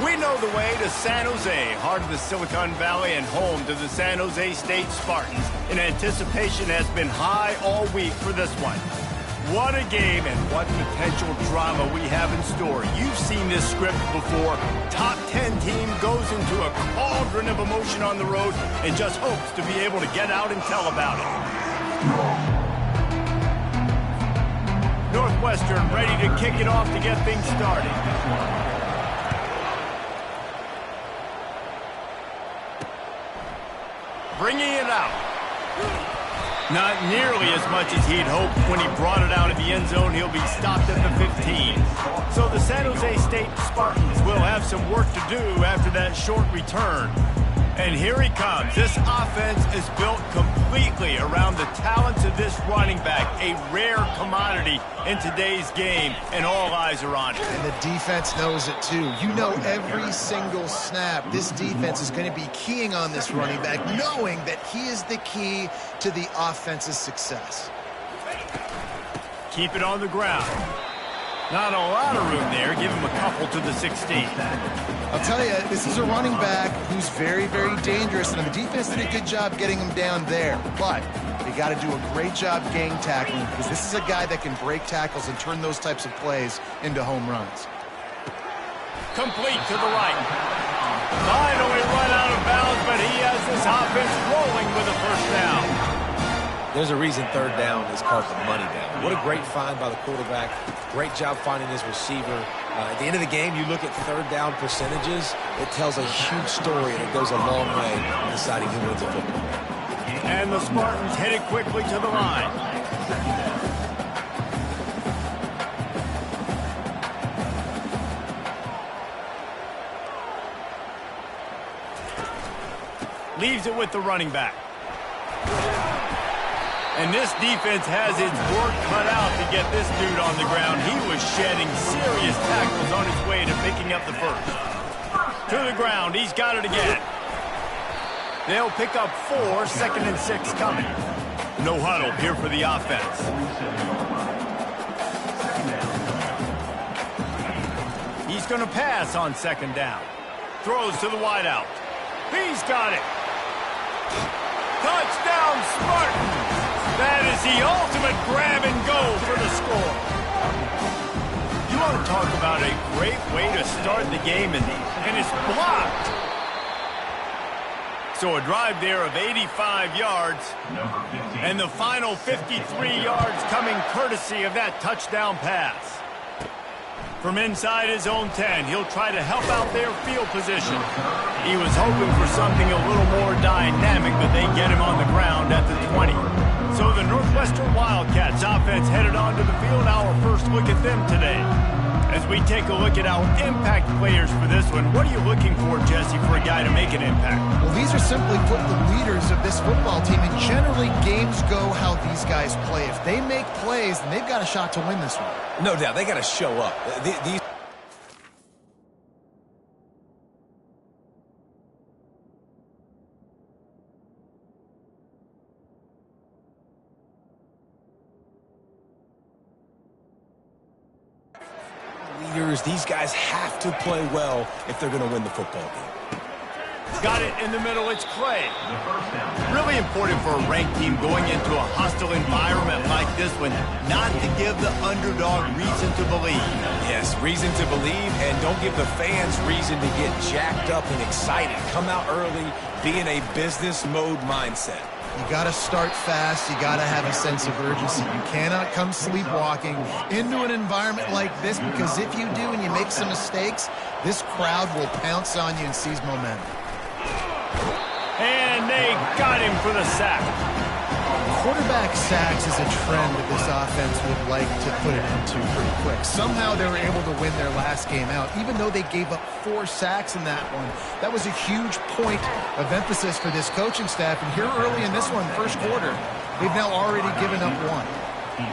We know the way to San Jose, heart of the Silicon Valley and home to the San Jose State Spartans. And anticipation has been high all week for this one. What a game and what potential drama we have in store. You've seen this script before. Top 10 team goes into a cauldron of emotion on the road and just hopes to be able to get out and tell about it. Northwestern ready to kick it off to get things started. Bringing it out. Not nearly as much as he'd hoped when he brought it out of the end zone. He'll be stopped at the 15. So the San Jose State Spartans will have some work to do after that short return. And here he comes. This offense is built completely around the talents of this running back, a rare commodity in today's game, and all eyes are on it. And the defense knows it too. You know every single snap, this defense is going to be keying on this running back, knowing that he is the key to the offense's success. Keep it on the ground. Not a lot of room there. Give him a couple to the 16. I'll tell you, this is a running back who's very, very dangerous, and the defense did a good job getting him down there. But they got to do a great job gang tackling, because this is a guy that can break tackles and turn those types of plays into home runs. Complete to the right. Finally run out of bounds, but he has this offense rolling with a first down. There's a reason third down is called the money down. What a great find by the quarterback. Great job finding his receiver. At the end of the game, you look at third down percentages. It tells a huge story, and it goes a long way in deciding who wins a football game. And the Spartans headed quickly to the line. Leaves it with the running back. And this defense has its work cut out to get this dude on the ground. He was shedding serious tackles on his way to picking up the first. To the ground, he's got it again. They'll pick up 4, 2nd and 6 coming. No huddle here for the offense. He's going to pass on 2nd down. Throws to the wideout. He's got it. Touchdown, Spartans! That is the ultimate grab and go for the score. You want to talk about a great way to start the game, and it's blocked. So a drive there of 85 yards, and the final 53 yards coming courtesy of that touchdown pass. From inside his own 10, he'll try to help out their field position. He was hoping for something a little more dynamic, but they get him on the ground at the 20. So the Northwestern Wildcats offense headed onto the field. Our first look at them today. As we take a look at our impact players for this one, what are you looking for, Jesse, for a guy to make an impact? Well, these are simply put the leaders of this football team, and generally games go how these guys play. If they make plays, then they've got a shot to win this one. No doubt, they got to show up. These leaders, these guys have to play well if they're going to win the football game. Got it in the middle, it's Clay. Really important for a ranked team going into a hostile environment like this one, not to give the underdog reason to believe. Yes, reason to believe, and don't give the fans reason to get jacked up and excited. Come out early, be in a business mode mindset. You got to start fast. You got to have a sense of urgency. You cannot come sleepwalking into an environment like this, because if you do and you make some mistakes, this crowd will pounce on you and seize momentum. And they got him for the sack. Quarterback sacks is a trend that this offense would like to put it into pretty quick. Somehow they were able to win their last game out, even though they gave up 4 sacks in that one. That was a huge point of emphasis for this coaching staff. And here early in this one, first quarter, they've now already given up 1.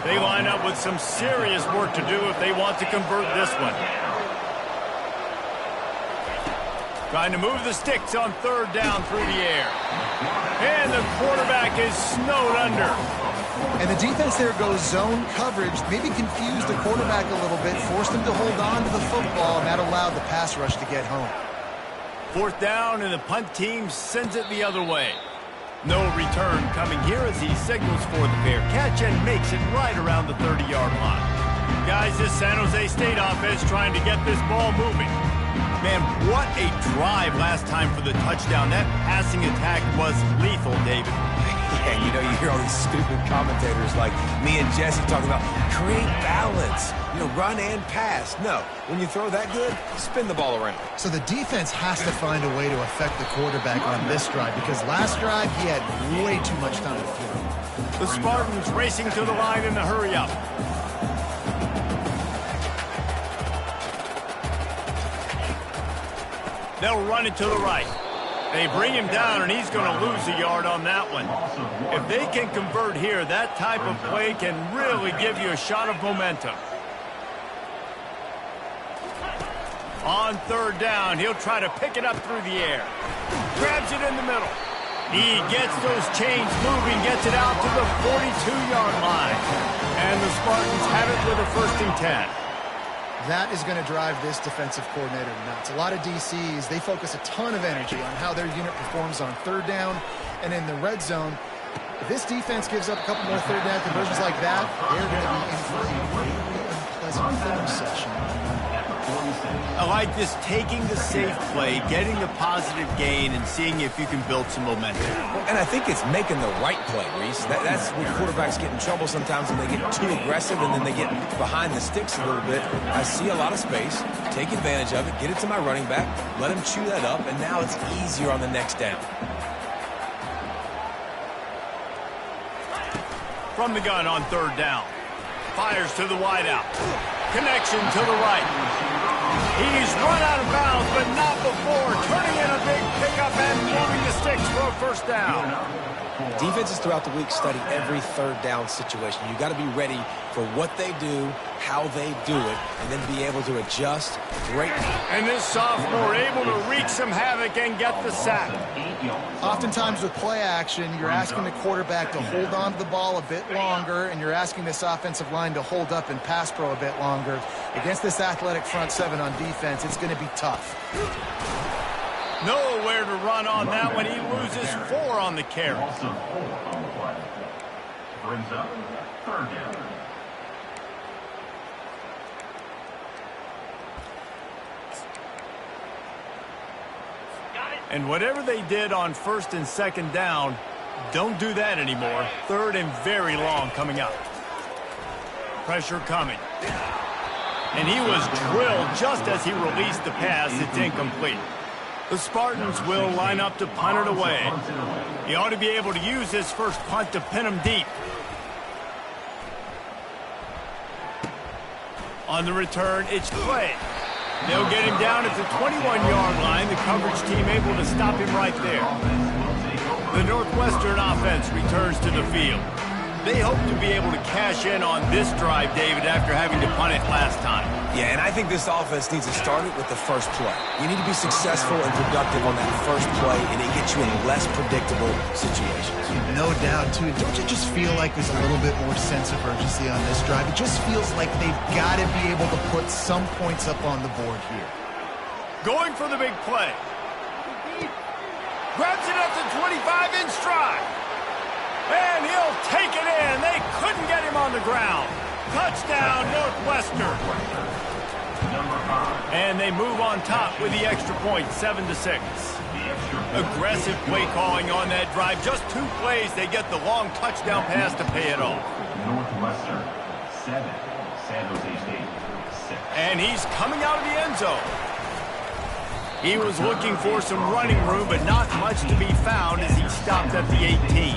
They line up with some serious work to do if they want to convert this one. Trying to move the sticks on third down through the air. And the quarterback is snowed under. And the defense there goes zone coverage, maybe confused the quarterback a little bit, forced him to hold on to the football, and that allowed the pass rush to get home. Fourth down, and the punt team sends it the other way. No return coming here as he signals for the fair catch and makes it right around the 30-yard line. Guys, this San Jose State offense trying to get this ball moving. Man, what a drive last time for the touchdown. That passing attack was lethal, David. Yeah, you know, you hear all these stupid commentators like me and Jesse talking about create balance, you know, run and pass. No, when you throw that good, spin the ball around. So the defense has to find a way to affect the quarterback on this drive because last drive he had way too much time to throw. The Spartans racing to the line in a hurry-up. They'll run it to the right. They bring him down, and he's going to lose a yard on that one. If they can convert here, that type of play can really give you a shot of momentum. On third down, he'll try to pick it up through the air. Grabs it in the middle. He gets those chains moving, gets it out to the 42-yard line. And the Spartans have it with a 1st and 10. That is going to drive this defensive coordinator nuts. A lot of DCs, they focus a ton of energy on how their unit performs on third down and in the red zone. If this defense gives up a couple more third down conversions like that, they're going to be in for a really unpleasant film session. I like this taking the safe play, getting the positive gain, and seeing if you can build some momentum. And I think it's making the right play, Reese. That's when quarterbacks get in trouble sometimes when they get too aggressive and then they get behind the sticks a little bit. I see a lot of space, take advantage of it, get it to my running back, let him chew that up, and now it's easier on the next down. From the gun on third down. Fires to the wideout. Connection to the right. He's run out of bounds, but not before. Turning in a big pickup and moving the sticks for a 1st down. Defenses throughout the week study every third down situation. You got to be ready for what they do, how they do it, and then be able to adjust greatly. And this sophomore able to wreak some havoc and get the sack. Oftentimes with play action, you're asking the quarterback to hold on to the ball a bit longer, and you're asking this offensive line to hold up and pass pro a bit longer. Against this athletic front seven on defense, it's going to be tough. Nowhere to run on that one. He loses 4 on the carry. Also 4 on the play. Brings up 3rd down. And whatever they did on 1st and 2nd down, don't do that anymore. 3rd and very long coming up. Pressure coming. And he was drilled just as he released the pass. It's incomplete. The Spartans will line up to punt it away. He ought to be able to use his first punt to pin him deep. On the return, it's Clay. They'll get him down at the 21-yard line. The coverage team able to stop him right there. The Northwestern offense returns to the field. They hope to be able to cash in on this drive, David, after having to punt it last time. Yeah, and I think this offense needs to start it with the first play. You need to be successful and productive on that first play, and it gets you in less predictable situations. No doubt, too. Don't you just feel like there's a little bit more sense of urgency on this drive? It just feels like they've got to be able to put some points up on the board here. Going for the big play. Grabs it at the 25 in stride. And he'll take it in. They couldn't get him on the ground. Touchdown, Northwestern. And they move on top with the extra point, 7-6. Aggressive play calling on that drive. Just 2 plays, they get the long touchdown pass to pay it off. Northwestern 7, San Jose State 6. And he's coming out of the end zone. He was looking for some running room, but not much to be found as he stopped at the 18.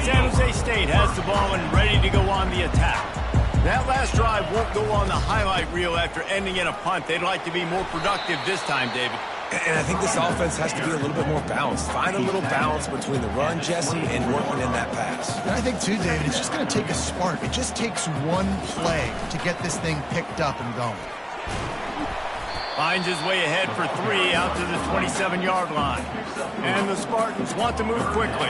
San Jose State has the ball and ready to go on the attack. That last drive won't go on the highlight reel after ending in a punt. They'd like to be more productive this time, David. And I think this offense has to be a little bit more balanced. Find a little balance between the run, Jesse, and working in that pass. And I think, too, David, it's just going to take a spark. It just takes one play to get this thing picked up and going. Finds his way ahead for 3 out to the 27-yard line. And the Spartans want to move quickly.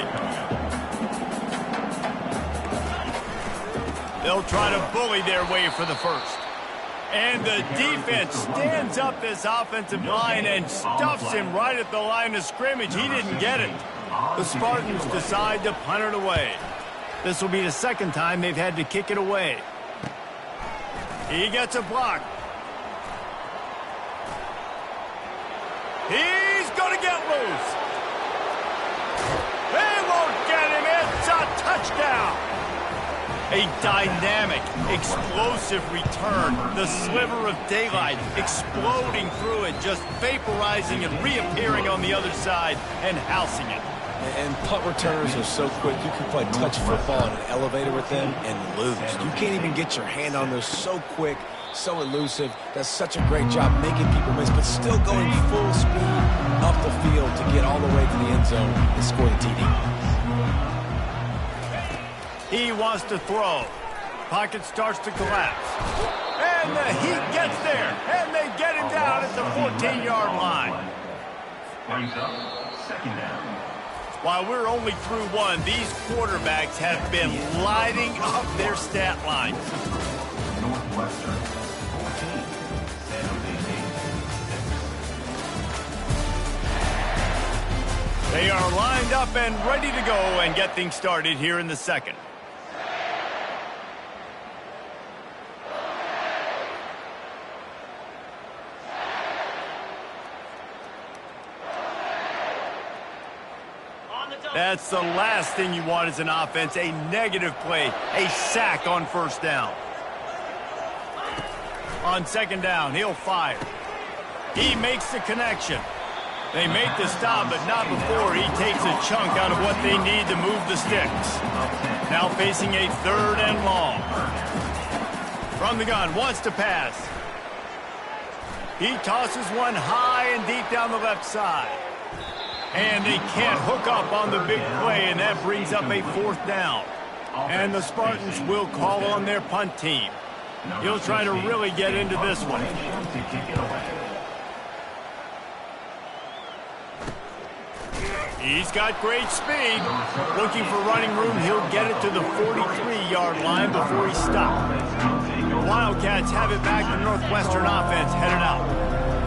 They'll try to bully their way for the first. And the defense stands up this offensive line and stuffs him right at the line of scrimmage. He didn't get it. The Spartans decide to punt it away. This will be the second time they've had to kick it away. He gets a block. He's going to get loose. They won't get him. It's a touchdown. A dynamic, explosive return. The sliver of daylight exploding through it, just vaporizing and reappearing on the other side and housing it. And punt returners are so quick. You can play touch football in an elevator with them and lose. You can't even get your hand on them. So quick, so elusive. Does such a great job making people miss, but still going full speed up the field to get all the way to the end zone and score the TD. He wants to throw. Pocket starts to collapse. And the Heat gets there. And they get him down at the 14-yard line. Brings up second down. While we're only through one, these quarterbacks have been lighting up their stat lines. Northwestern 14. San Jose 8. They are lined up and ready to go and get things started here in the second. That's the last thing you want as an offense, a negative play, a sack on first down. On second down, he'll fire. He makes the connection. They make the stop, but not before he takes a chunk out of what they need to move the sticks. Now facing a 3rd and long. From the gun, wants to pass. He tosses one high and deep down the left side. And they can't hook up on the big play, and that brings up a 4th down. And the Spartans will call on their punt team. He'll try to really get into this one. He's got great speed. Looking for running room, he'll get it to the 43-yard line before he stops. The Wildcats have it back. The Northwestern offense headed out.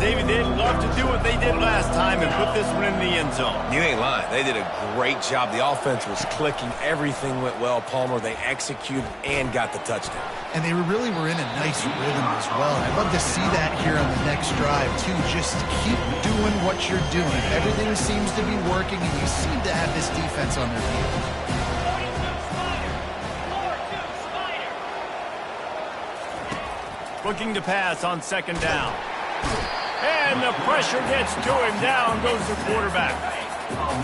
David, they'd love to do what they did last time and put this one in the end zone. You ain't lying. They did a great job. The offense was clicking. Everything went well, Palmer. They executed and got the touchdown. And they really were in a nice rhythm as well. I'd love to see that here on the next drive, too. Just keep doing what you're doing. Everything seems to be working, and you seem to have this defense on their heels. Looking to pass on second down. And the pressure gets to him. Down goes the quarterback.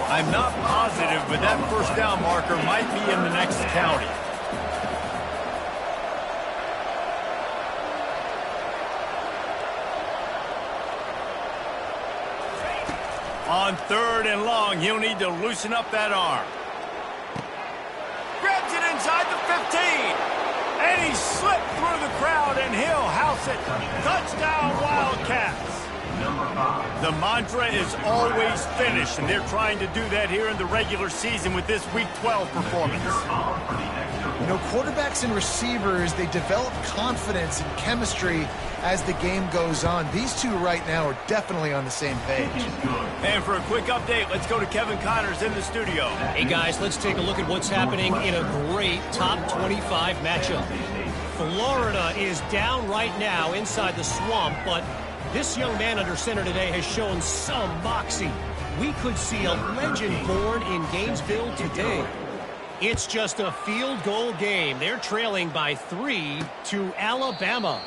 I'm not positive, but that first down marker might be in the next county. On 3rd and long, he'll need to loosen up that arm. Grabs it inside the 15. And he slipped through the crowd, and he'll house it. Touchdown, Wildcats. The mantra is always finish, and they're trying to do that here in the regular season with this Week 12 performance. You know, quarterbacks and receivers, they develop confidence and chemistry as the game goes on. These two right now are definitely on the same page. And for a quick update, let's go to Kevin Connors in the studio. Hey, guys, let's take a look at what's happening in a great top 25 matchup. Florida is down right now inside the swamp, but this young man under center today has shown some moxie. We could see a legend born in Gainesville today. It's just a field goal game. They're trailing by 3 to Alabama.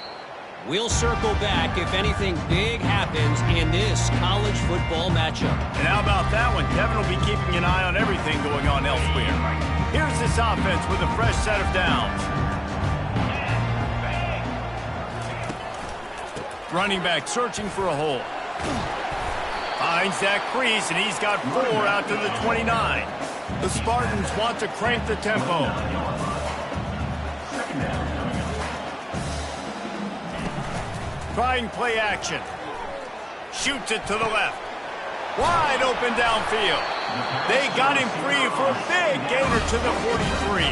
We'll circle back if anything big happens in this college football matchup. And how about that one? Kevin will be keeping an eye on everything going on elsewhere. Here's this offense with a fresh set of downs. Running back searching for a hole. Finds that crease, and he's got 4 out to the 29. The Spartans want to crank the tempo. Trying play action. shoots it to the left. Wide open downfield. They got him free for a big gainer to the 43.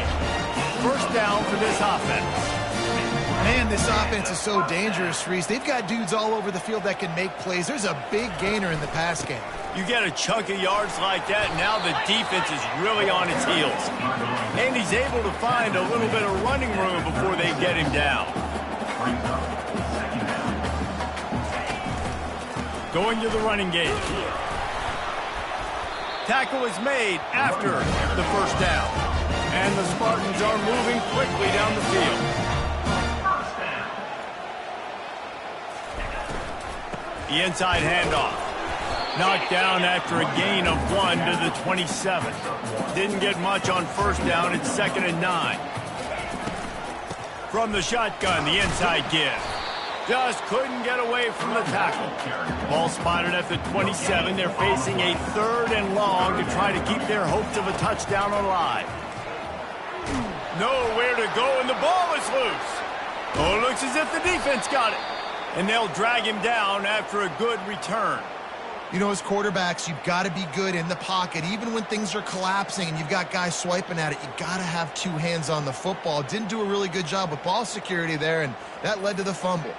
First down for this offense. Man, this offense is so dangerous, Reese. They've got dudes all over the field that can make plays. There's a big gainer in the pass game. You get a chunk of yards like that, now the defense is really on its heels. And he's able to find a little bit of running room before they get him down. Going to the running game. Tackle is made after the first down. And the Spartans are moving quickly down the field. The inside handoff. Knocked down after a gain of 1 to the 27. Didn't get much on first down. It's 2nd and 9. From the shotgun, the inside give. Just couldn't get away from the tackle. Ball spotted at the 27. They're facing a 3rd and long to try to keep their hopes of a touchdown alive. Nowhere to go, and the ball is loose. Oh, it looks as if the defense got it. And they'll drag him down after a good return. You know, as quarterbacks, you've got to be good in the pocket. Even when things are collapsing and you've got guys swiping at it, you've got to have 2 hands on the football. Didn't do a really good job with ball security there, and that led to the fumble.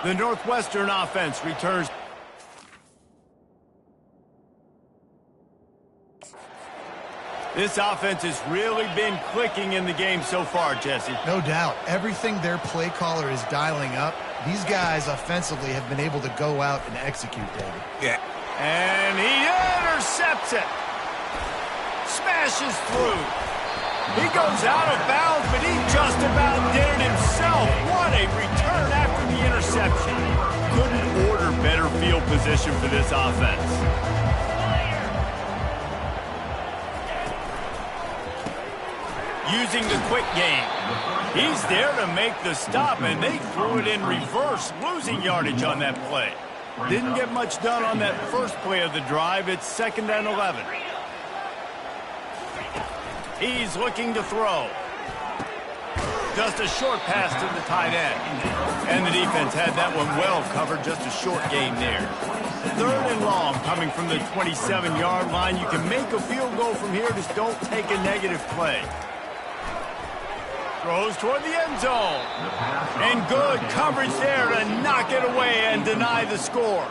The Northwestern offense returns. This offense has really been clicking in the game so far, Jesse. No doubt. Everything their play caller is dialing up, these guys offensively have been able to go out and execute, David. Yeah. And he intercepts it. Smashes through. He goes out of bounds, but he just about did it himself. What a return after the interception. Couldn't order better field position for this offense. Using the quick game. He's there to make the stop, and they threw it in reverse, losing yardage on that play. Didn't get much done on that first play of the drive. It's 2nd and 11. He's looking to throw. Just a short pass to the tight end. And the defense had that one well covered, just a short gain there. 3rd and long coming from the 27-yard line. You can make a field goal from here, just don't take a negative play. Throws toward the end zone. And good coverage there to knock it away and deny the score.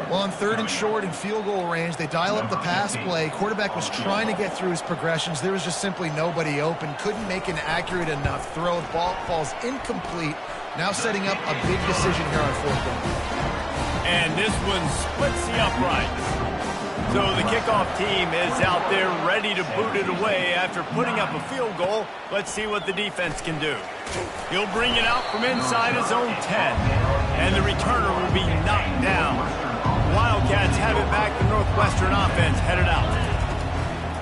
Well, on 3rd and short and field goal range, they dial up the pass play. Quarterback was trying to get through his progressions. There was just simply nobody open. Couldn't make an accurate enough throw. Ball falls incomplete. Now setting up a big decision here on 4th down. And this one splits the uprights. So the kickoff team is out there ready to boot it away after putting up a field goal. Let's see what the defense can do. He'll bring it out from inside his own 10. And the returner will be knocked down. Wildcats have it back. The Northwestern offense headed out.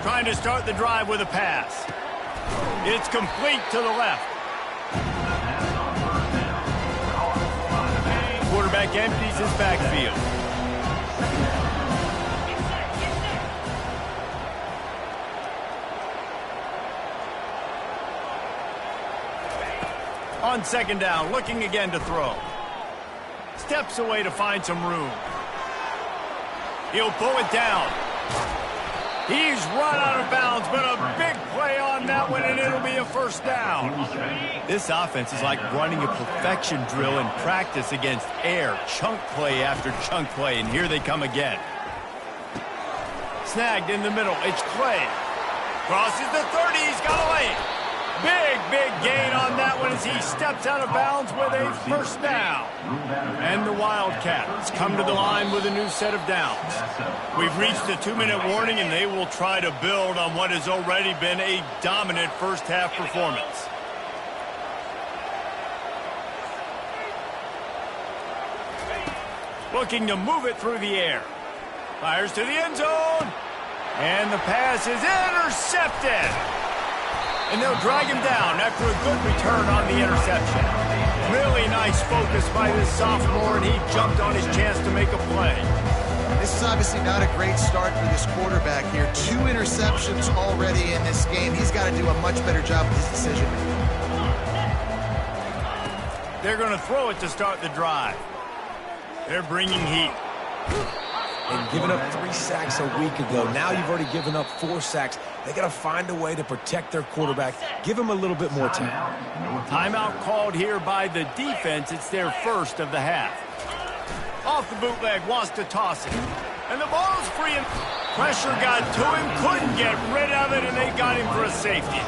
Trying to start the drive with a pass. It's complete to the left. Quarterback empties his backfield. On 2nd down, looking again to throw. Steps away to find some room. He'll pull it down. He's run out of bounds, but a big play on that one, and it'll be a 1st down. This offense is like running a perfection drill in practice against air. Chunk play after chunk play, and here they come again. Snagged in the middle. It's Clay. Crosses the 30. He's got a lane. Big gain on that one as he steps out of bounds with a 1st down. And the Wildcats come to the line with a new set of downs. We've reached the 2-minute warning, and they will try to build on what has already been a dominant first-half performance. Looking to move it through the air. Fires to the end zone. And the pass is intercepted. And they'll drag him down after a good return on the interception. Really nice focus by this sophomore, and he jumped on his chance to make a play. This is obviously not a great start for this quarterback here. 2 interceptions already in this game. He's got to do a much better job with his decision-making. They're going to throw it to start the drive. They're bringing heat. And giving up 3 sacks a week ago. Now you've already given up 4 sacks. They got to find a way to protect their quarterback. Give him a little bit more time. Timeout called here by the defense. It's their first of the half. Off the bootleg, wants to toss it. And the ball's free. And pressure got to him, couldn't get rid of it, and they got him for a safety.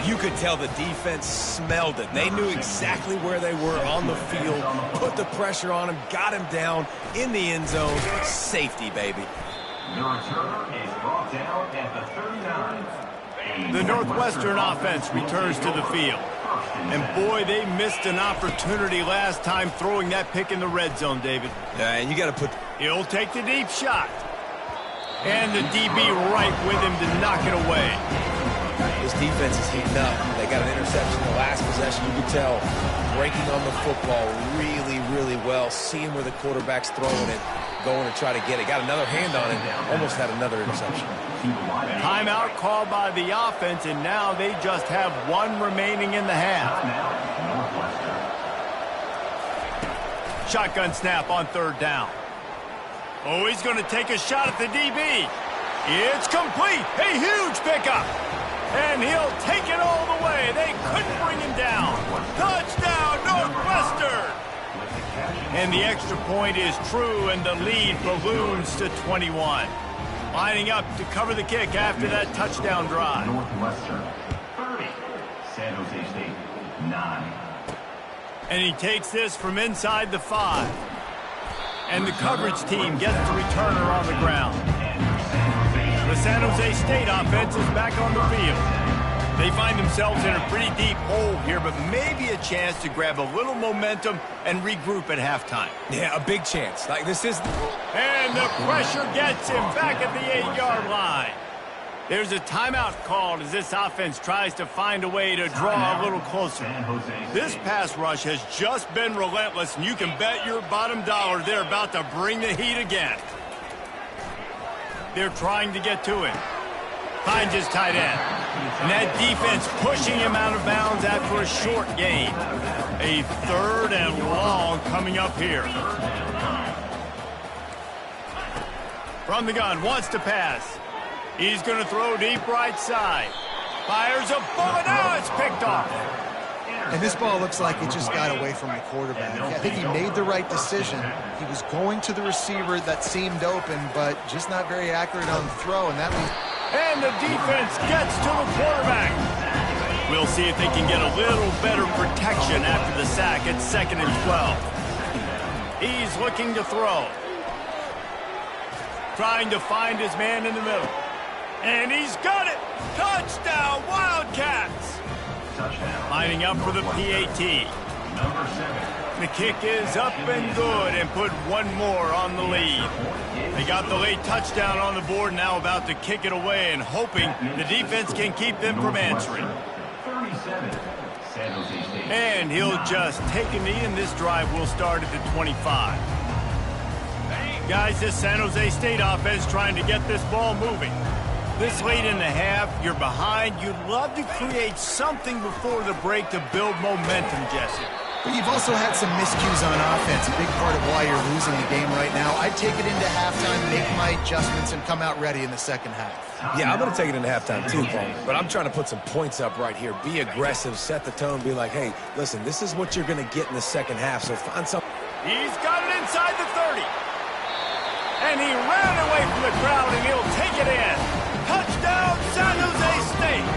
You could tell the defense smelled it. They knew exactly where they were on the field, put the pressure on him, got him down in the end zone. Safety, baby. The return is brought down at the 39. The Northwestern offense returns to the field. And boy, they missed an opportunity last time throwing that pick in the red zone, David. And you got to put... He'll take the deep shot. And the DB right with him to knock it away. This defense is heating up. They got an interception in the last possession. You can tell breaking on the football really, really well. Seeing where the quarterback's throwing it, going to try to get it. Got another hand on it. Almost had another interception. Timeout called by the offense, and now they just have 1 remaining in the half. Shotgun snap on 3rd down. Oh, he's going to take a shot at the DB. It's complete. A huge pickup. And he'll take it all the way. They couldn't bring him down. Touchdown, Northwestern! And the extra point is true, and the lead balloons to 21. Lining up to cover the kick after that touchdown drive. Northwestern 30, San Jose State 9. And he takes this from inside the 5. And the coverage team gets the returner on the ground. The San Jose State offense is back on the field. They find themselves in a pretty deep hole here, but maybe a chance to grab a little momentum and regroup at halftime. Yeah, a big chance. Like this is... And the pressure gets him back at the 8-yard line. There's a timeout called as this offense tries to find a way to draw a little closer. This pass rush has just been relentless, and you can bet your bottom dollar they're about to bring the heat again. They're trying to get to him. Finds his tight end. And that defense pushing him out of bounds after a short gain. A 3rd and long coming up here. From the gun, wants to pass. He's going to throw deep right side. Fires a bullet. Now it's picked off. And this ball looks like it just got away from the quarterback. I think he made the right decision. He was going to the receiver that seemed open, but just not very accurate on the throw, and that means... And the defense gets to the quarterback. We'll see if they can get a little better protection after the sack at 2nd and 12. He's looking to throw. Trying to find his man in the middle. And he's got it! Touchdown, Wildcats! Lining up for the PAT. The kick is up and good and put 1 more on the lead. They got the late touchdown on the board, now about to kick it away and hoping the defense can keep them from answering. And he'll just take a knee, and this drive will start at the 25. Guys, this San Jose State offense trying to get this ball moving. This late in the half, you're behind. You'd love to create something before the break to build momentum, Jesse. But you've also had some miscues on offense, a big part of why you're losing the game right now. I'd take it into halftime, make my adjustments, and come out ready in the 2nd half. Yeah, I'm going to take it into halftime too, Paul. But I'm trying to put some points up right here. Be aggressive, set the tone, be like, hey, listen, this is what you're going to get in the 2nd half, so find something. He's got it inside the 30. And he ran away from the crowd, and he'll take it in. Touchdown, San Jose State.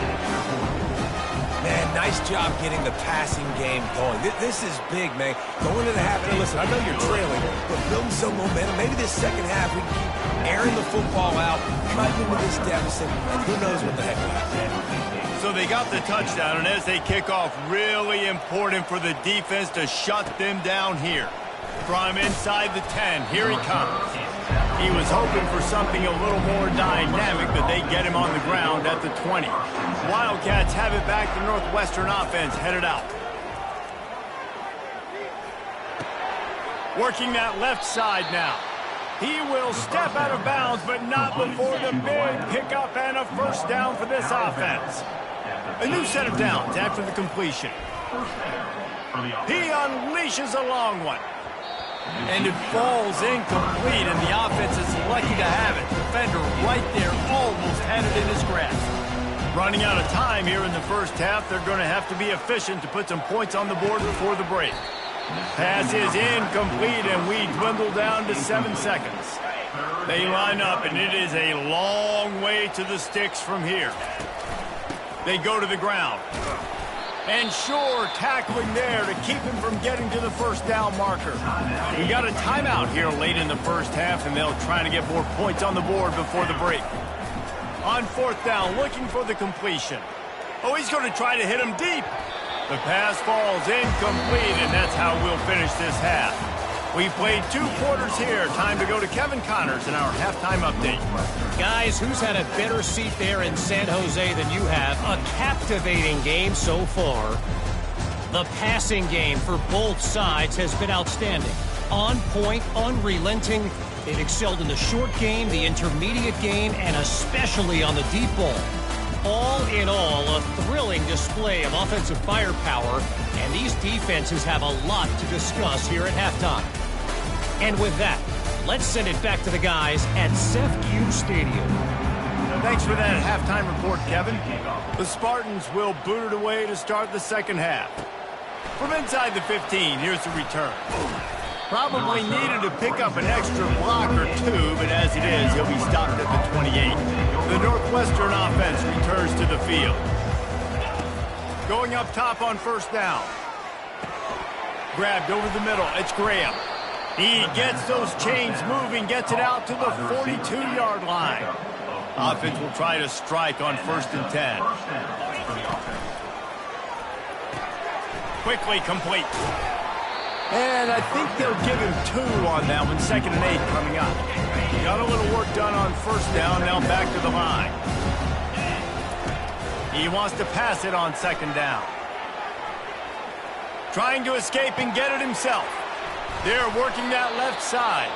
Man, nice job getting the passing game going. This is big, man. Going into the half, and listen, I know you're trailing, but building some momentum. Maybe this 2nd half we can keep airing the football out, cutting into this deficit, and who knows what the heck will happen. So they got the touchdown, and as they kick off, really important for the defense to shut them down here. From inside the 10, here he comes. He was hoping for something a little more dynamic, but they get him on the ground at the 20. Wildcats have it back. The Northwestern offense headed out. Working that left side now. He will step out of bounds, but not before the big pickup and a first down for this offense. A new set of downs after the completion. He unleashes a long one. And it falls incomplete, and the offense is lucky to have it. Defender right there almost had it in his grasp. Running out of time here in the first half, they're going to have to be efficient to put some points on the board before the break. Pass is incomplete, and we dwindle down to 7 seconds. They line up, and it is a long way to the sticks from here. They go to the ground. And sure, tackling there to keep him from getting to the first down marker. We got a timeout here late in the first half, and they'll try to get more points on the board before the break. On fourth down, looking for the completion. Oh, he's going to try to hit him deep. The pass falls incomplete, and that's how we'll finish this half. We played 2 quarters here. Time to go to Kevin Connors in our halftime update. Guys, who's had a better seat there in San Jose than you have? A captivating game so far. The passing game for both sides has been outstanding. On point, unrelenting. They've excelled in the short game, the intermediate game, and especially on the deep ball. All in all, a thrilling display of offensive firepower, and these defenses have a lot to discuss here at halftime. And with that, let's send it back to the guys at CEFCU Stadium. Thanks for that halftime report, Kevin. The Spartans will boot it away to start the second half. From inside the 15, here's the return. Probably needed to pick up an extra block or 2, but as it is, he'll be stopped at the 28. The Northwestern offense returns to the field. Going up top on first down. Grabbed over the middle. It's Graham. He gets those chains moving, gets it out to the 42-yard line. Offense will try to strike on 1st and 10. Quickly complete. And I think they'll give him 2 on that one. 2nd and 8 coming up. Got a little work done on first down. Now back to the line. He wants to pass it on 2nd down. Trying to escape and get it himself. They're working that left side.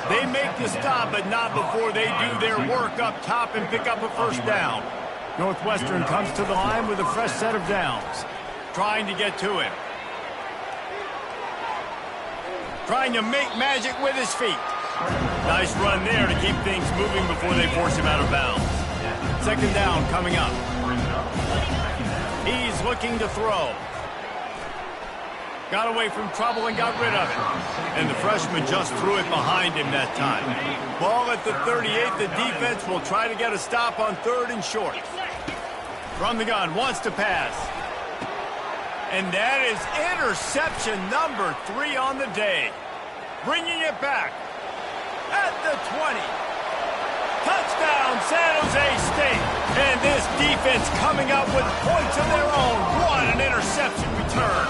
They make the stop, but not before they do their work up top and pick up a first down. Northwestern comes to the line with a fresh set of downs. Trying to get to him. Trying to make magic with his feet. Nice run there to keep things moving before they force him out of bounds. 2nd down coming up. He's looking to throw. Got away from trouble and got rid of it. And the freshman just threw it behind him that time. Ball at the 38. The defense will try to get a stop on 3rd and short. From the gun, wants to pass. And that is interception number 3 on the day. Bringing it back at the 20. Touchdown, San Jose State. And this defense coming up with points of their own. What an interception return.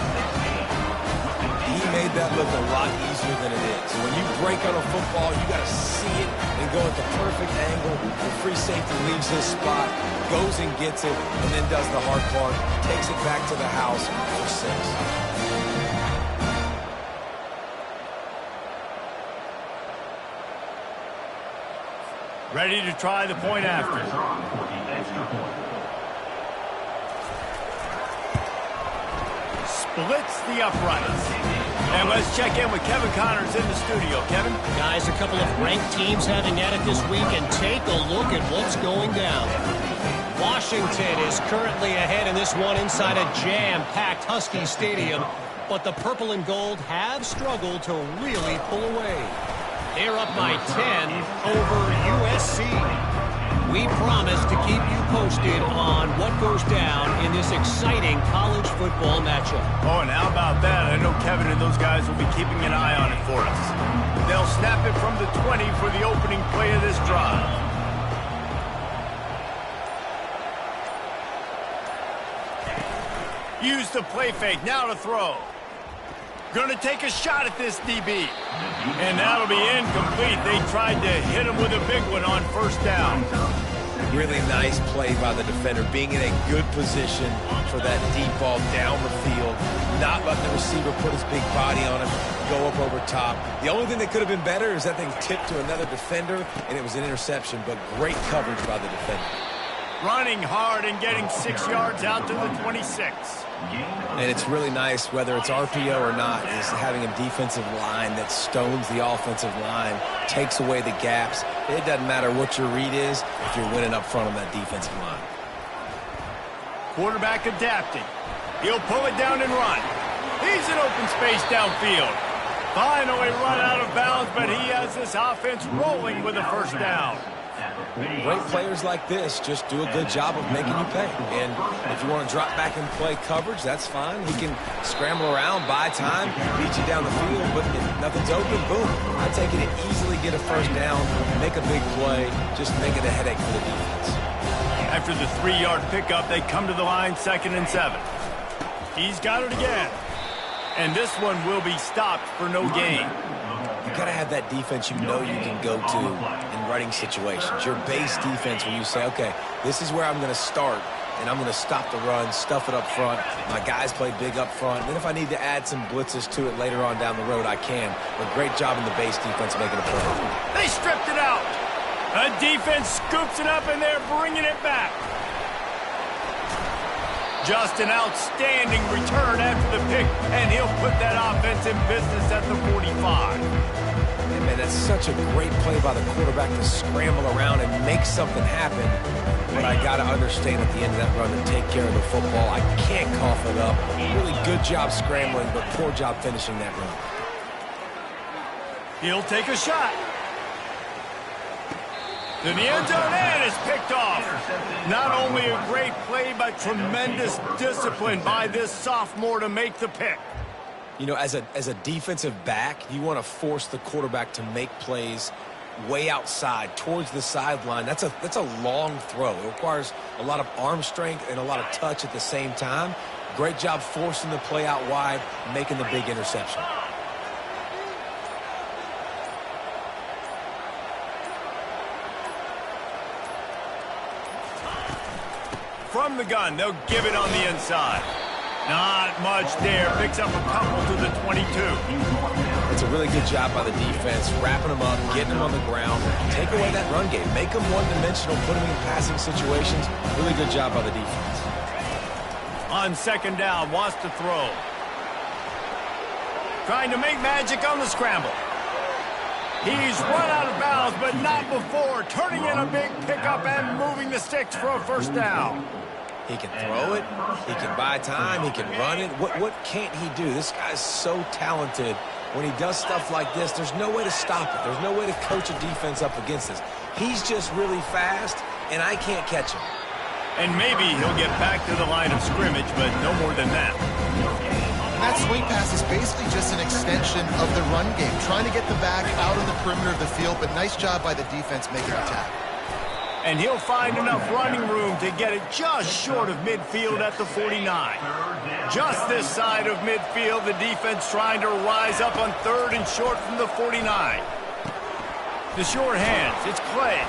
He made that look a lot easier than it is. When you break on a football, you got to see it and go at the perfect angle. The free safety leaves his spot, goes and gets it, and then does the hard part, takes it back to the house for 6. Ready to try the point after. Splits the uprights. And let's check in with Kevin Connors in the studio. Kevin? Guys, a couple of ranked teams having at it this week, and take a look at what's going down. Washington is currently ahead in this one inside a jam-packed Husky Stadium, but the purple and gold have struggled to really pull away. They're up by 10 over USC. We promise to keep you posted on what goes down in this exciting college football matchup. Oh, and how about that? I know Kevin and those guys will be keeping an eye on it for us. They'll snap it from the 20 for the opening play of this drive. Use the play fake, now to throw. Going to take a shot at this DB. And that'll be incomplete. They tried to hit him with a big one on first down. Really nice play by the defender, being in a good position for that deep ball down the field, not letting the receiver put his big body on him, go up over top. The only thing that could have been better is that thing tipped to another defender, and it was an interception, but great coverage by the defender. Running hard and getting 6 yards out to the 26. And it's really nice, whether it's RPO or not, is having a defensive line that stones the offensive line, takes away the gaps. It doesn't matter what your read is if you're winning up front on that defensive line. Quarterback adapting. He'll pull it down and run. He's in open space downfield. Finally run out of bounds, but he has this offense rolling with a first down. Great players like this just do a good job of making you pay. And if you want to drop back and play coverage, that's fine. He can scramble around, buy time, beat you down the field, but if nothing's open, boom. I take it to easily get a first down, make a big play, just make it a headache for the defense. After the 3-yard pickup, they come to the line 2nd and 7. He's got it again. And this one will be stopped for no gain. You got to have that defense you know you can go to in running situations. Your base defense where you say, okay, this is where I'm going to start, and I'm going to stop the run, stuff it up front. My guys play big up front. And then if I need to add some blitzes to it later on down the road, I can. But great job in the base defense making a play. They stripped it out. A defense scoops it up, and they're bringing it back. Just an outstanding return after the pick, and he'll put that offense in business at the 45. Hey man, that's such a great play by the quarterback to scramble around and make something happen. But I got to understand at the end of that run to take care of the football. I can't cough it up. Really good job scrambling, but poor job finishing that run. He'll take a shot. To the end zone, and it's picked off. Not only a great play, but tremendous discipline by this sophomore to make the pick. You know, as a defensive back, you want to force the quarterback to make plays way outside, towards the sideline. That's a long throw. It requires a lot of arm strength and a lot of touch at the same time. Great job forcing the play out wide, making the big interception. From the gun, they'll give it on the inside. Not much there. Picks up a couple to the 22. It's a really good job by the defense, wrapping them up, getting them on the ground. Take away that run game. Make them one-dimensional, put them in passing situations. Really good job by the defense. On 2nd down, wants to throw. Trying to make magic on the scramble. He's run out of bounds, but not before. Turning in a big pickup and moving the sticks for a first down. He can throw it. He can buy time. He can run it. What can't he do? This guy's so talented. When he does stuff like this, there's no way to stop it. There's no way to coach a defense up against this. He's just really fast, and I can't catch him. And maybe he'll get back to the line of scrimmage, but no more than that. And that swing pass is basically just an extension of the run game, trying to get the back out on the perimeter of the field, but nice job by the defense making the tackle. And he'll find enough running room to get it just short of midfield at the 49. Just this side of midfield, the defense trying to rise up on 3rd and short from the 49. The short hands, it's Clay.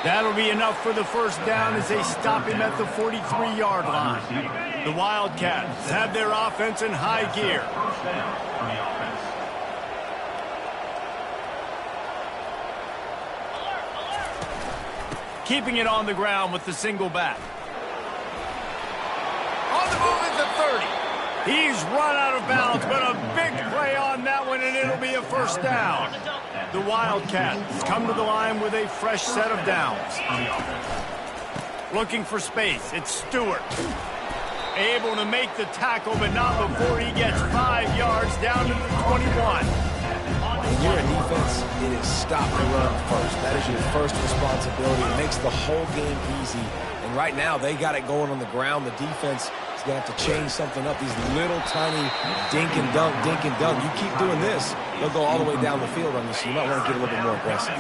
That'll be enough for the first down as they stop him at the 43-yard line. The Wildcats have their offense in high gear. Keeping it on the ground with the single back. On the move at the 30. He's run out of bounds, but a big play on that one, and it'll be a first down. The Wildcats come to the line with a fresh set of downs. Looking for space, it's Stewart. Able to make the tackle, but not before he gets 5 yards down to the 21. When you're a defense, it is stop the run first. That is your first responsibility. It makes the whole game easy. And right now, they got it going on the ground. The defense is going to have to change something up. These little tiny dink and dunk, dink and dunk. You keep doing this, they'll go all the way down the field on you, so you might want to get a little bit more aggressive.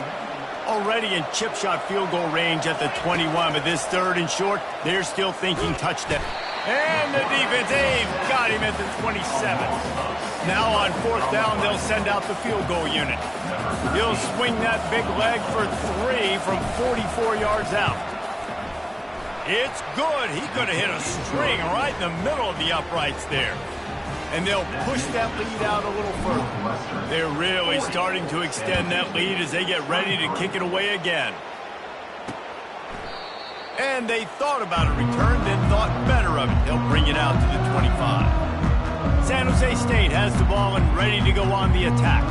Already in chip shot field goal range at the 21, but this 3rd and short, they're still thinking touchdown. And the defense, they've got him at the 27. Now on 4th down, they'll send out the field goal unit. He'll swing that big leg for 3 from 44 yards out. It's good. He could have hit a string right in the middle of the uprights there. And they'll push that lead out a little further. They're really starting to extend that lead as they get ready to kick it away again. And they thought about a return, then thought better of it. They'll bring it out to the 25. San Jose State has the ball and ready to go on the attack.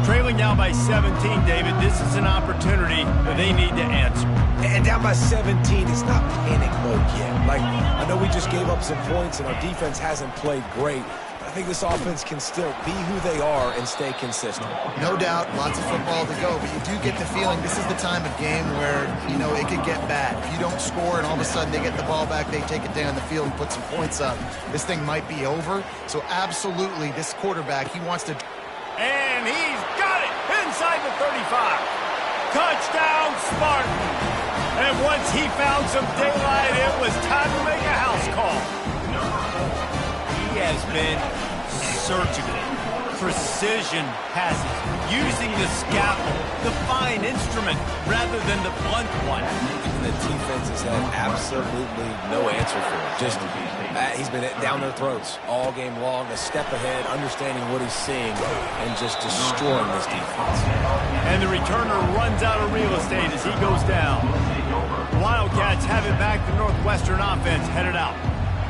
Trailing now by 17, David. This is an opportunity that they need to answer. And down by 17, it's not panic mode yet. Like, I know we just gave up some points and our defense hasn't played great. I think this offense can still be who they are and stay consistent. No doubt, lots of football to go, but you do get the feeling this is the time of game where, you know, it could get bad. If you don't score and all of a sudden they get the ball back, they take it down the field and put some points up, this thing might be over. So absolutely, this quarterback, he wants to... And he's got it inside the 35. Touchdown, Spartan. And once he found some daylight, it was time to make a house call. He has been surgical, precision passes, using the scalpel, the fine instrument, rather than the blunt one. And the defense has had absolutely no answer for it. Just, he's been down their throats all game long, a step ahead, understanding what he's seeing, and just destroying this defense. And the returner runs out of real estate as he goes down. The Wildcats have it back. The Northwestern offense headed out.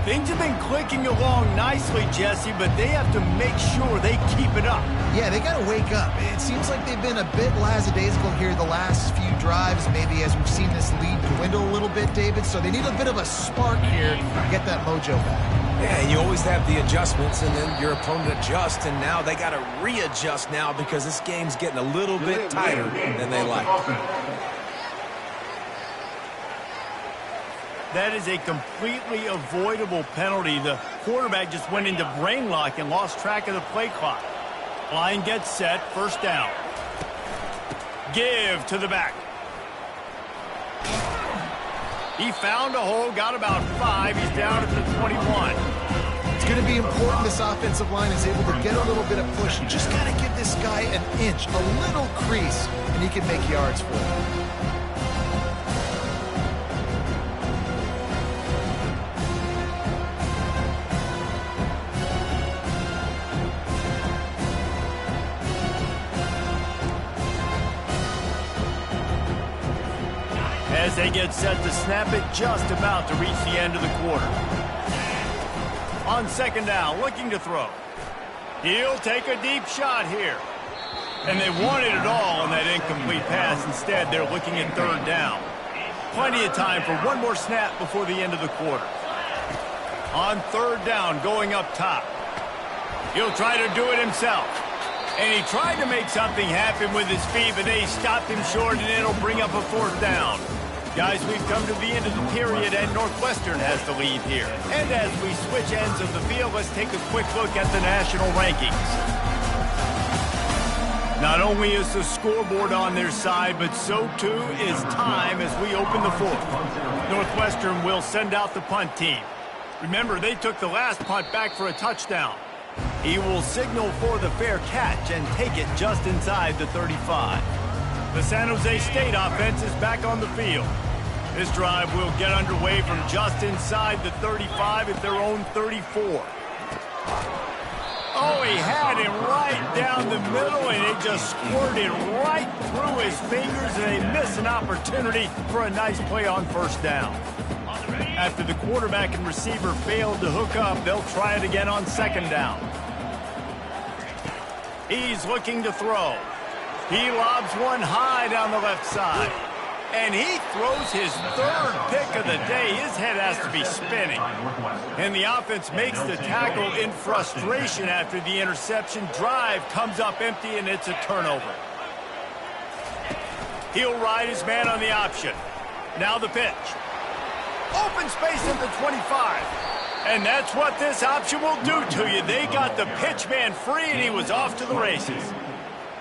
Things have been clicking along nicely, Jesse, but they have to make sure they keep it up. Yeah, they got to wake up. It seems like they've been a bit lackadaisical here the last few drives, maybe as we've seen this lead dwindle a little bit, David. So they need a bit of a spark here to get that mojo back. Yeah, and you always have the adjustments, and then your opponent adjusts, and now they got to readjust now because this game's getting a little bit tighter than they like. That is a completely avoidable penalty. The quarterback just went into brain lock and lost track of the play clock. Line gets set, first down. Give to the back. He found a hole, got about 5. He's down at the 21. It's going to be important this offensive line is able to get a little bit of push. You just got to give this guy an inch, a little crease, and he can make yards for it. As they get set to snap it, just about to reach the end of the quarter. On second down, looking to throw. He'll take a deep shot here. And they wanted it all on that incomplete pass. Instead, they're looking at third down. Plenty of time for one more snap before the end of the quarter. On third down, going up top. He'll try to do it himself. And he tried to make something happen with his feet, but they stopped him short, and it'll bring up a fourth down. Guys, we've come to the end of the period, and Northwestern has the lead here. And as we switch ends of the field, let's take a quick look at the national rankings. Not only is the scoreboard on their side, but so too is time as we open the fourth. Northwestern will send out the punt team. Remember, they took the last punt back for a touchdown. He will signal for the fair catch and take it just inside the 35. The San Jose State offense is back on the field. This drive will get underway from just inside the 35 at their own 34. Oh, he had him right down the middle, and it just squirted right through his fingers, and they miss an opportunity for a nice play on first down. After the quarterback and receiver failed to hook up, they'll try it again on second down. He's looking to throw. He lobs one high down the left side. And he throws his third pick of the day. His head has to be spinning. And the offense makes the tackle in frustration after the interception. Drive comes up empty, and it's a turnover. He'll ride his man on the option. Now the pitch. Open space at the 25. And that's what this option will do to you. They got the pitch man free, and he was off to the races.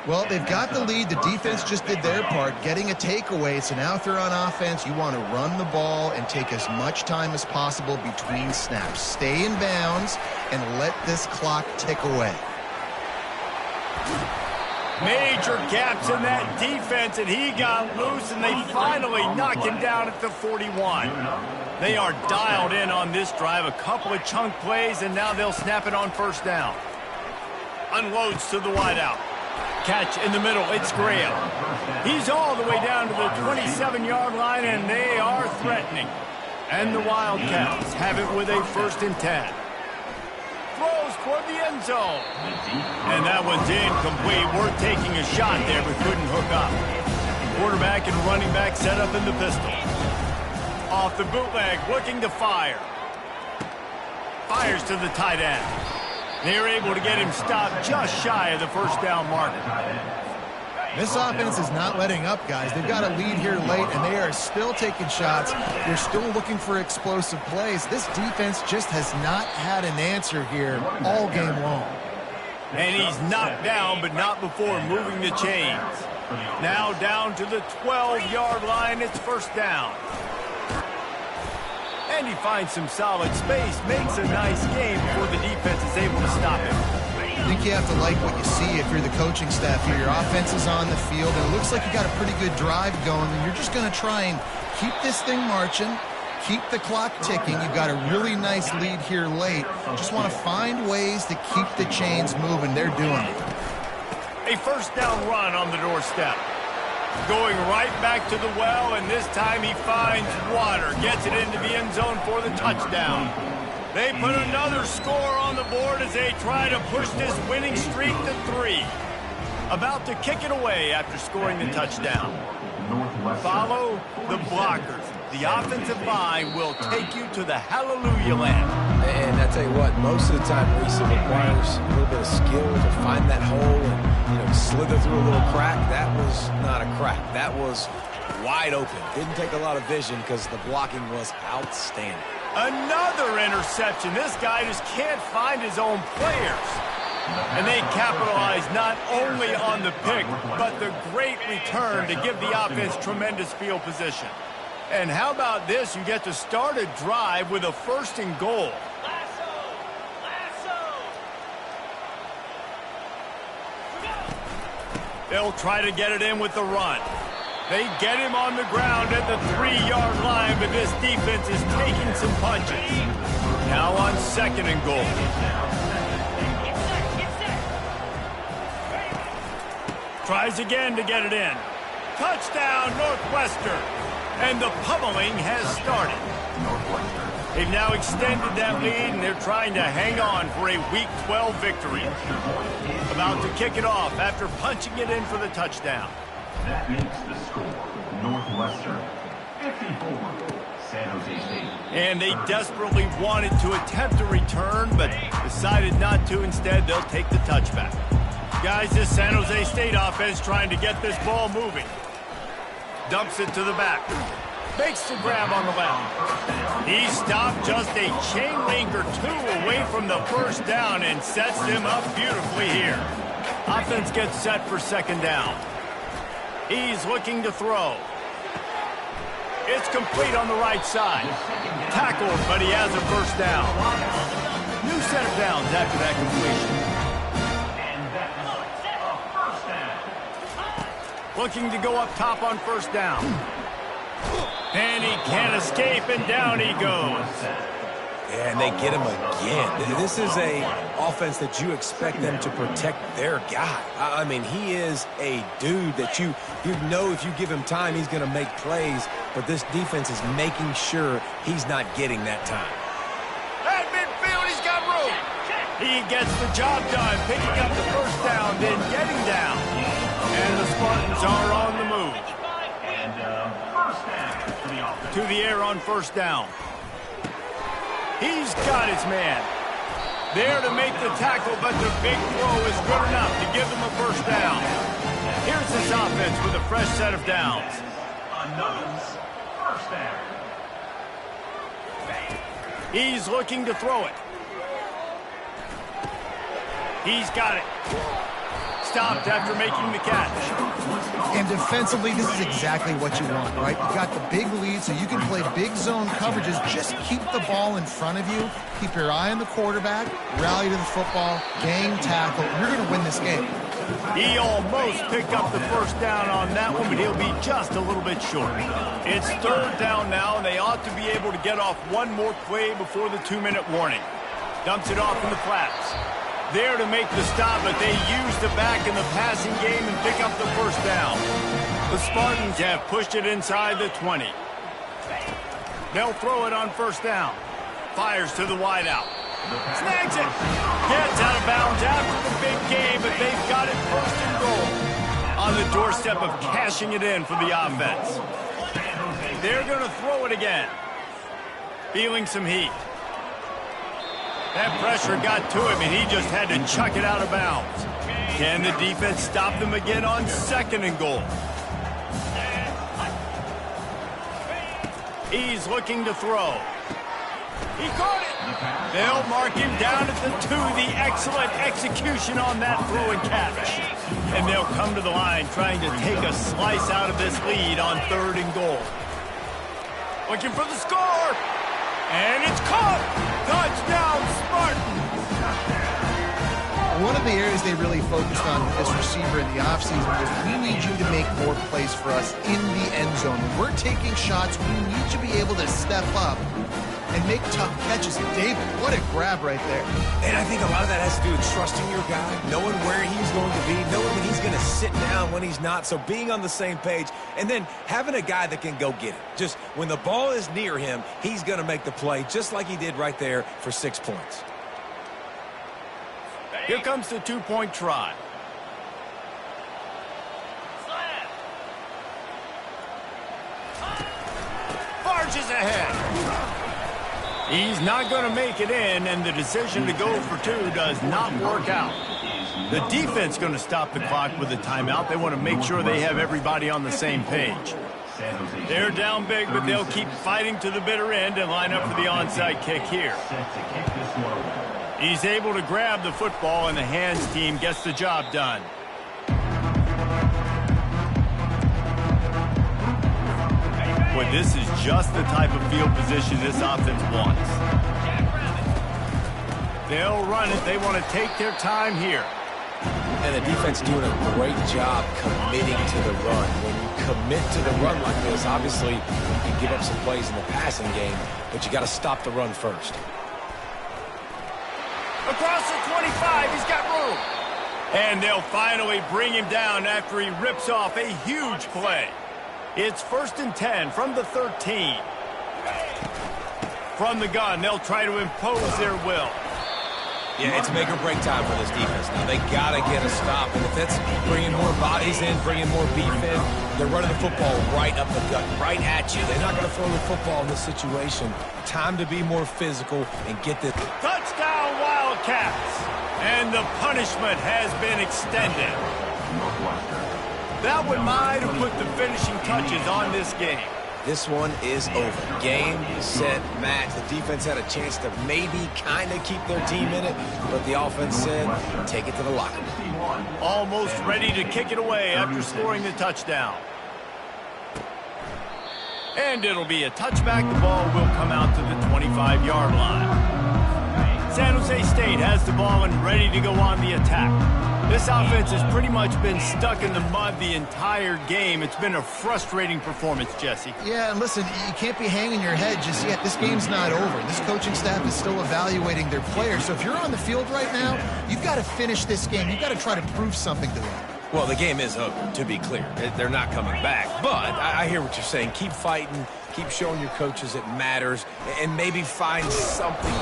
Well, they've got the lead. The defense just did their part, getting a takeaway. So now if they're on offense, you want to run the ball and take as much time as possible between snaps. Stay in bounds and let this clock tick away. Major gaps in that defense, and he got loose, and they finally knock him down at the 41. They are dialed in on this drive. A couple of chunk plays, and now they'll snap it on first down. Unloads to the wideout. Catch in the middle. It's Graham. He's all the way down to the 27-yard line, and they are threatening. And the Wildcats have it with a 1st and 10. Throws toward the end zone. And that one's incomplete. We're taking a shot there, but couldn't hook up. Quarterback and running back set up in the pistol. Off the bootleg, looking to fire. Fires to the tight end. They're able to get him stopped just shy of the first down marker. This offense is not letting up, guys. They've got a lead here late, and they are still taking shots. They're still looking for explosive plays. This defense just has not had an answer here all game long. And he's knocked down, but not before moving the chains. Now down to the 12-yard line. It's first down. And he finds some solid space, makes a nice game before the defense is able to stop him. I think you have to like what you see if you're the coaching staff here. Your offense is on the field, and it looks like you got a pretty good drive going, and you're just going to try and keep this thing marching, keep the clock ticking. You've got a really nice lead here late. Just want to find ways to keep the chains moving. They're doing it. A first down run on the doorstep. Going right back to the well, and this time he finds water. Gets it into the end zone for the touchdown. They put another score on the board as they try to push this winning streak to 3. About to kick it away after scoring the touchdown. Follow the blockers. The offensive line will take you to the hallelujah land. And I tell you what, most of the time, Reese, it requires a little bit of skill to find that hole and, slither through a little crack. That was not a crack. That was wide open. Didn't take a lot of vision because the blocking was outstanding. Another interception. This guy just can't find his own players. And they capitalize not only on the pick, but the great return to give the offense tremendous field position. And how about this? You get to start a drive with a 1st and goal. They'll try to get it in with the run. They get him on the ground at the 3-yard line, but this defense is taking some punches. Now on 2nd and goal. Tries again to get it in. Touchdown, Northwestern. And the pummeling has started. They've now extended that lead, and they're trying to hang on for a Week 12 victory. About to kick it off after punching it in for the touchdown. That makes the score Northwestern 54, San Jose State. And they desperately wanted to attempt a return, but decided not to. Instead, they'll take the touchback. Guys, this San Jose State offense trying to get this ball moving. Dumps it to the back. Makes the grab on the left. He stopped just a chain link or 2 away from the first down and sets them up beautifully here. Offense gets set for 2nd down. He's looking to throw. It's complete on the right side. Tackled, but he has a first down. New set of downs after that completion. And that's a first down. Looking to go up top on first down. And he can't escape, and down he goes. Yeah, and they get him again. This is a offense that you expect them to protect their guy. I mean, he is a dude that you know if you give him time, he's going to make plays. But this defense is making sure he's not getting that time. At midfield, he's got room. He gets the job done, picking up the first down, then getting down. And the Spartans are on the move. And first down for the offense. To the air on first down. He's got his man. There to make the tackle, but the big throw is good enough to give them a first down. Here's this offense with a fresh set of downs. Another first down. He's looking to throw it. He's got it. Stopped after making the catch. And defensively, this is exactly what you want, right? You've got the big lead, so you can play big zone coverages. Just keep the ball in front of you. Keep your eye on the quarterback. Rally to the football. Game tackle. You're going to win this game. He almost picked up the first down on that one, but he'll be just a little bit short. It's third down now, and they ought to be able to get off one more play before the 2-minute warning. Dumps it off in the flats. There to make the stop, but they use the back in the passing game and pick up the first down. The Spartans have pushed it inside the 20. They'll throw it on first down. Fires to the wideout. Snags it. Gets out of bounds after the big game, but they've got it first and goal. On the doorstep of cashing it in for the offense. They're going to throw it again. Feeling some heat. That pressure got to him, and he just had to chuck it out of bounds. Can the defense stop them again on second and goal? He's looking to throw. He caught it. They'll mark him down at the 2. The excellent execution on that throw and catch. And they'll come to the line trying to take a slice out of this lead on third and goal. Looking for the score. And it's caught. Touchdown, Spartans. One of the areas they really focused on with this receiver in the offseason was we need you to make more plays for us in the end zone. When we're taking shots, we need to be able to step up and make tough catches. David, what a grab right there. And I think a lot of that has to do with trusting your guy, knowing where he's going to be, knowing when he's going to sit down, when he's not. So being on the same page, and then having a guy that can go get it. Just when the ball is near him, he's going to make the play just like he did right there for 6 points. Here comes the 2-point try. Barges ahead. He's not going to make it in, and the decision to go for 2 does not work out. The defense going to stop the clock with a timeout. They want to make sure they have everybody on the same page. They're down big, but they'll keep fighting to the bitter end and line up for the onside kick here. He's able to grab the football, and the hands team gets the job done. Boy, this is just the type of field position this offense wants. They'll run it. They want to take their time here. And the defense doing a great job committing to the run. When you commit to the run like this, obviously you can give up some plays in the passing game, but you got to stop the run first. Across the 25, he's got room. And they'll finally bring him down after he rips off a huge play. It's 1st and 10 from the 13. From the gun, they'll try to impose their will. Yeah, it's make or break time for this defense now. They got to get a stop, and if that's bringing more bodies in, bringing more beef in, they're running the football right up the gut, right at you. They're not going to throw the football in this situation. Time to be more physical and get this. Touchdown, Wildcats! And the punishment has been extended. That one might have put the finishing touches on this game. This one is over. Game, set, match. The defense had a chance to maybe kind of keep their team in it, but the offense said, take it to the locker room. Almost ready to kick it away after scoring the touchdown. And it'll be a touchback. The ball will come out to the 25-yard line. San Jose State has the ball and ready to go on the attack. This offense has pretty much been stuck in the mud the entire game. It's been a frustrating performance, Jesse. Yeah, and listen, you can't be hanging your head just yet. This game's not over. This coaching staff is still evaluating their players. So if you're on the field right now, you've got to finish this game. You've got to try to prove something to them. Well, the game is over, to be clear. They're not coming back. But I hear what you're saying. Keep fighting. Keep showing your coaches it matters. And maybe find something.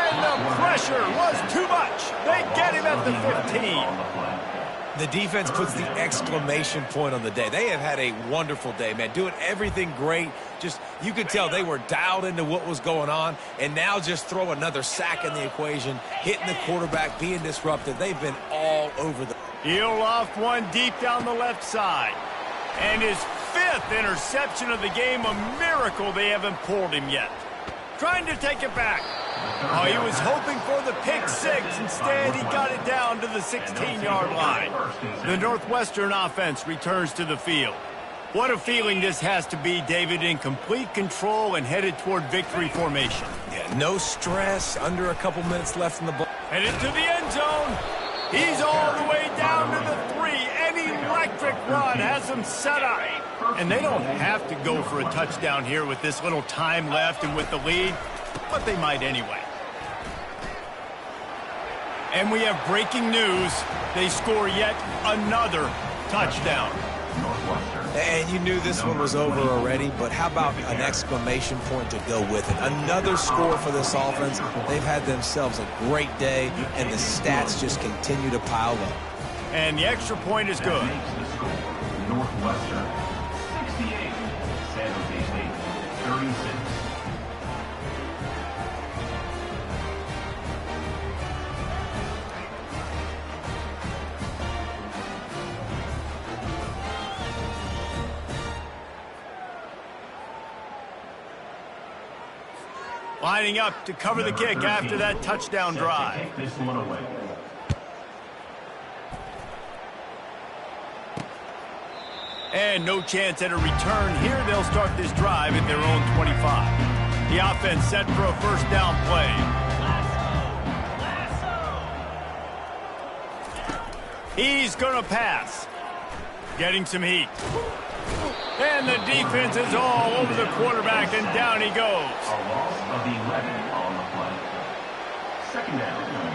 And the pressure was too much. They get him at the 15. The defense puts the exclamation point on the day. They have had a wonderful day, man. Doing everything great. Just, you could tell they were dialed into what was going on. And now just throw another sack in the equation. Hitting the quarterback, being disruptive. They've been all over the... He'll loft one deep down the left side. And his 5th interception of the game, a miracle they haven't pulled him yet. Trying to take it back. Oh, he was hoping for the pick 6. Instead, he got it down to the 16-yard line. The Northwestern offense returns to the field. What a feeling this has to be, David, in complete control and headed toward victory formation. Yeah, no stress, under a couple minutes left in the ball. Headed to the end zone. He's all the way down to the 3. An electric run has them set up. And they don't have to go for a touchdown here with this little time left and with the lead, but they might anyway. And we have breaking news. They score yet another touchdown. And you knew this one was over already, but how about an exclamation point to go with it? Another score for this offense. They've had themselves a great day, and the stats just continue to pile up. And the extra point is good. Northwestern 68, San Jose State 36. Lining up to cover the kick after that touchdown drive. Take this one away. And no chance at a return here. They'll start this drive at their own 25. The offense set for a first down play. He's going to pass. Getting some heat. And the defense is all over the quarterback, and down he goes. A loss of 11 on the play. Second down coming up.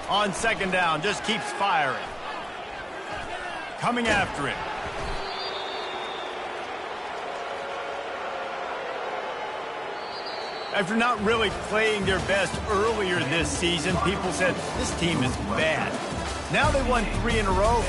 On second down, just keeps firing. Coming after it. After not really playing their best earlier this season, people said this team is bad. Now they won 3 in a row.